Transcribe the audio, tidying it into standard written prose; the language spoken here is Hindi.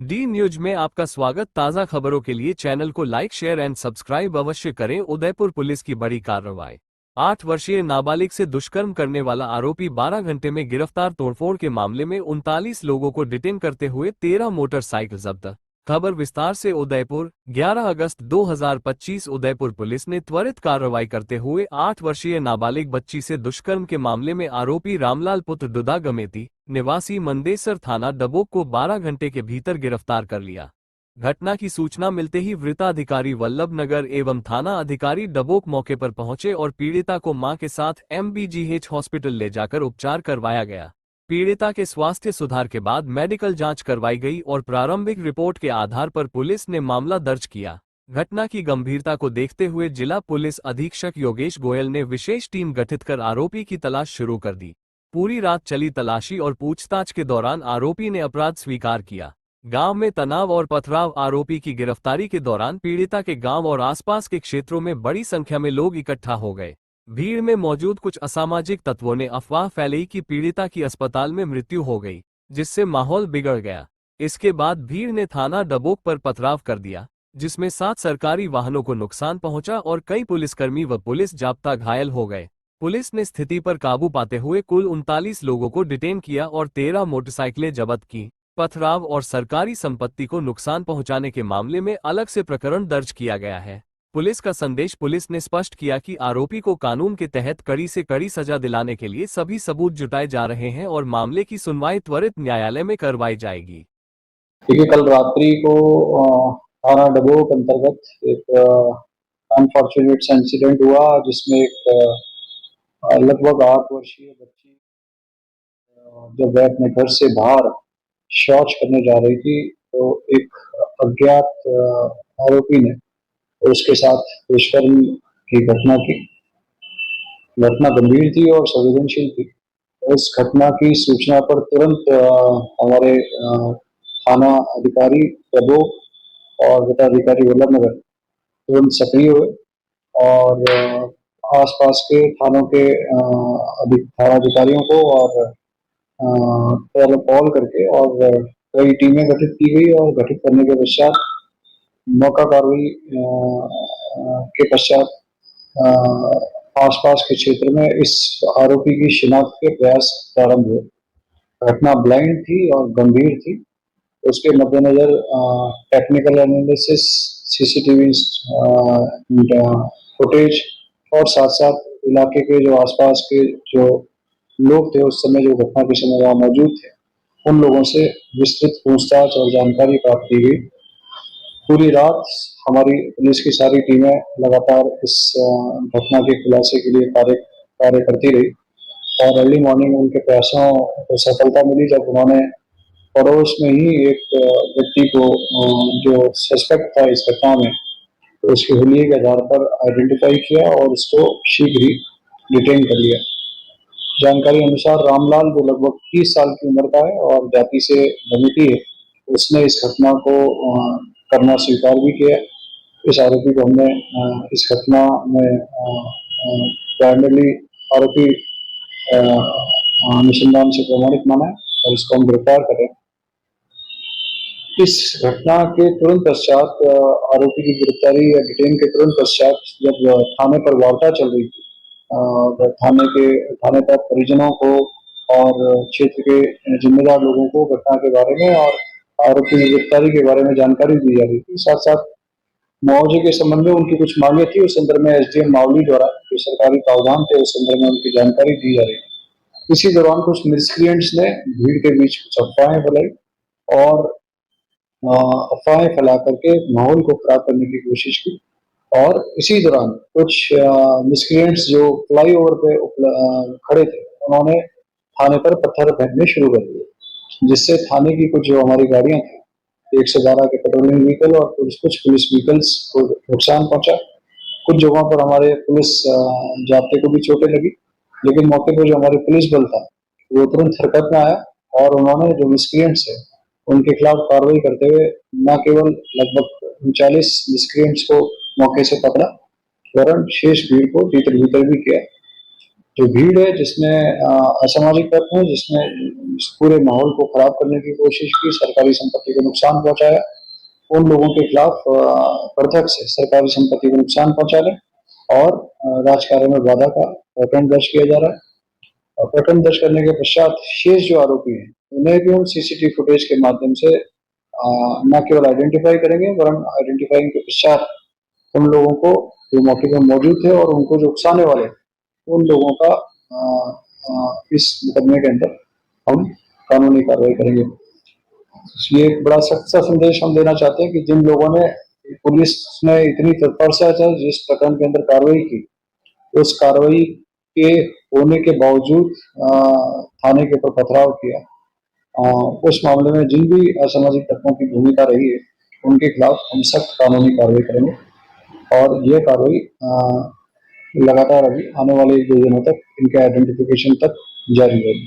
डी न्यूज में आपका स्वागत। ताज़ा खबरों के लिए चैनल को लाइक, शेयर एंड सब्सक्राइब अवश्य करें। उदयपुर पुलिस की बड़ी कार्रवाई। 8 वर्षीय नाबालिग से दुष्कर्म करने वाला आरोपी 12 घंटे में गिरफ्तार। तोड़फोड़ के मामले में 39 लोगों को डिटेन करते हुए 13 मोटरसाइकिल जब्त। खबर विस्तार से। उदयपुर 11 अगस्त 2025 उदयपुर पुलिस ने त्वरित कार्रवाई करते हुए 8 वर्षीय नाबालिग बच्ची से दुष्कर्म के मामले में आरोपी रामलाल पुत्र दुदा गमेती निवासी मंदेसर थाना डबोक को 12 घंटे के भीतर गिरफ्तार कर लिया। घटना की सूचना मिलते ही वृत्ताधिकारी वल्लभ नगर एवं थाना अधिकारी डबोक मौके पर पहुंचे और पीड़िता को मां के साथ MBGH हॉस्पिटल ले जाकर उपचार करवाया गया। पीड़िता के स्वास्थ्य सुधार के बाद मेडिकल जांच करवाई गई और प्रारंभिक रिपोर्ट के आधार पर पुलिस ने मामला दर्ज किया। घटना की गंभीरता को देखते हुए जिला पुलिस अधीक्षक योगेश गोयल ने विशेष टीम गठित कर आरोपी की तलाश शुरू कर दी। पूरी रात चली तलाशी और पूछताछ के दौरान आरोपी ने अपराध स्वीकार किया। गांव में तनाव और पथराव। आरोपी की गिरफ्तारी के दौरान पीड़िता के गांव और आसपास के क्षेत्रों में बड़ी संख्या में लोग इकट्ठा हो गए। भीड़ में मौजूद कुछ असामाजिक तत्वों ने अफवाह फैलाई कि पीड़िता की अस्पताल में मृत्यु हो गई, जिससे माहौल बिगड़ गया। इसके बाद भीड़ ने थाना डबोक पर पथराव कर दिया, जिसमें 7 सरकारी वाहनों को नुकसान पहुंचा और कई पुलिसकर्मी व पुलिस जाब्ता घायल हो गए। पुलिस ने स्थिति पर काबू पाते हुए कुल 39 लोगों को डिटेन किया और 13 मोटरसाइकिलें जब्त की। पथराव और सरकारी संपत्ति को नुकसान पहुंचाने के मामले में अलग से प्रकरण दर्ज किया गया है। पुलिस का संदेश। पुलिस ने स्पष्ट किया कि आरोपी को कानून के तहत कड़ी से कड़ी सजा दिलाने के लिए सभी सबूत जुटाए जा रहे हैं और मामले की सुनवाई त्वरित न्यायालय में करवाई जाएगी। देखिए, कल रात्रि को थाना डबोक अंतर्गत एक अनफॉर्चुनेट इंसिडेंट हुआ जिसमें एक लगभग 8 वर्षीय बच्ची जब वह अपने घर से बाहर शौच करने जा रही थी तो एक अज्ञात आरोपी ने उसके साथ दुष्कर्म की घटना की। घटना गंभीर थी और संवेदनशील थी। इस घटना की सूचना पर तुरंत हमारे थाना अधिकारी डबोक और वृत्ताधिकारी वल्लभ नगर तुरंत सक्रिय हुए और आसपास के थानों के थानाधिकारियों को और कॉल करके और कई टीमें गठित की गई और गठित करने के पश्चात मौका कार्रवाई के पश्चात आसपास के क्षेत्र में इस आरोपी की शिनाख्त के प्रयास प्रारंभ हुए। घटना ब्लाइंड थी और गंभीर थी। उसके मद्देनजर टेक्निकल एनालिसिस, CCTV फुटेज और साथ साथ इलाके के जो आसपास के जो लोग थे उस समय जो घटना के समय वहाँ मौजूद थे उन लोगों से विस्तृत पूछताछ और जानकारी प्राप्त की गई। पूरी रात हमारी पुलिस की सारी टीमें लगातार इस घटना के खुलासे के लिए कार्य करती रही और अर्ली मॉर्निंग उनके प्रयासों को सफलता मिली जब उन्होंने पड़ोस में ही एक व्यक्ति को जो सस्पेक्ट था इस घटना में तो उसके हुलिये के आधार पर आइडेंटिफाई किया और उसको शीघ्र ही डिटेन कर लिया। जानकारी अनुसार रामलाल जो लगभग 30 साल की उम्र का है और जाति से दमिती है, उसने इस घटना को करना स्वीकार भी किया। इस आरोपी को हमने इस घटना में प्राइमरी आरोपी अनुसंधान से प्रमाणित माना है और इसको हम गिरफ्तार करें। इस घटना के तुरंत पश्चात आरोपी की गिरफ्तारी या डिटेन के तुरंत पश्चात जब थाने पर वार्ता चल रही थी, थाने पर परिजनों को और क्षेत्र के जिम्मेदार लोगों को घटना के बारे में और आरोपी की गिरफ्तारी के बारे में जानकारी दी जा रही थी। साथ साथ मुआवजे के संबंध में उनकी कुछ मांगे थी। उस संदर्भ में SDM मावली द्वारा जो सरकारी प्रावधान थे उस संदर्भ में उनकी जानकारी दी जा रही थी। इसी दौरान कुछ मिसक्रिएंट्स ने भीड़ के बीच कुछ अफवाहें फैलाई और अफवाहें फैला करके माहौल को खराब करने की कोशिश की और इसी दौरान कुछ मिसक्रिएंट्स जो फ्लाईओवर पे खड़े थे उन्होंने थाने पर पत्थर फेंकने शुरू कर दिए, जिससे थाने की कुछ जो हमारी गाड़ियां थी 112 के पेट्रोलिंग व्हीकल और कुछ पुलिस व्हीकल्स को नुकसान पहुंचा। कुछ जगहों पर हमारे पुलिस जाब्ते को भी चोटें लगी, लेकिन मौके पर जो हमारे पुलिस बल था वो तुरंत हरकत में आया और उन्होंने जो मिसक्रिएंट्स है उनके खिलाफ कार्रवाई करते हुए न केवल लगभग 39 मिसक्रिएंट्स को मौके से पकड़ा वरन शेष भीड़ को तितर-बितर भी किया। जो भीड़ है जिसने असामाजिक तत्व हैं जिसने इस पूरे माहौल को खराब करने की कोशिश की, सरकारी संपत्ति को नुकसान पहुंचाया, उन लोगों के खिलाफ प्रत्यक्ष से सरकारी संपत्ति को नुकसान पहुंचा रहे और राजकार्य में बाधा का प्रकरण दर्ज किया जा रहा है। और प्रकरण दर्ज करने के पश्चात शेष जो आरोपी हैं उन्हें भी हम सीसीटीवी फुटेज के माध्यम से न केवल आइडेंटिफाई करेंगे वरन आइडेंटिफाइंग के पश्चात उन लोगों को जो मौके पर मौजूद थे और उनको जो उकसाने वाले उन लोगों का इस मुकदमे के अंदर हम कानूनी कार्रवाई करेंगे। ये एक बड़ा सख्त सा संदेश हम देना चाहते हैं कि जिन लोगों ने पुलिस ने इतनी तत्परता से जिस प्रकरण के अंदर कार्रवाई की, उस कार्रवाई के होने के बावजूद थाने के ऊपर पथराव किया, उस मामले में जिन भी असामाजिक तत्वों की भूमिका रही है उनके खिलाफ हम सख्त कानूनी कार्रवाई करेंगे और ये कार्रवाई लगातार अभी आने वाले 1-2 दिनों तक इनके आइडेंटिफिकेशन तक जारी रहेगी।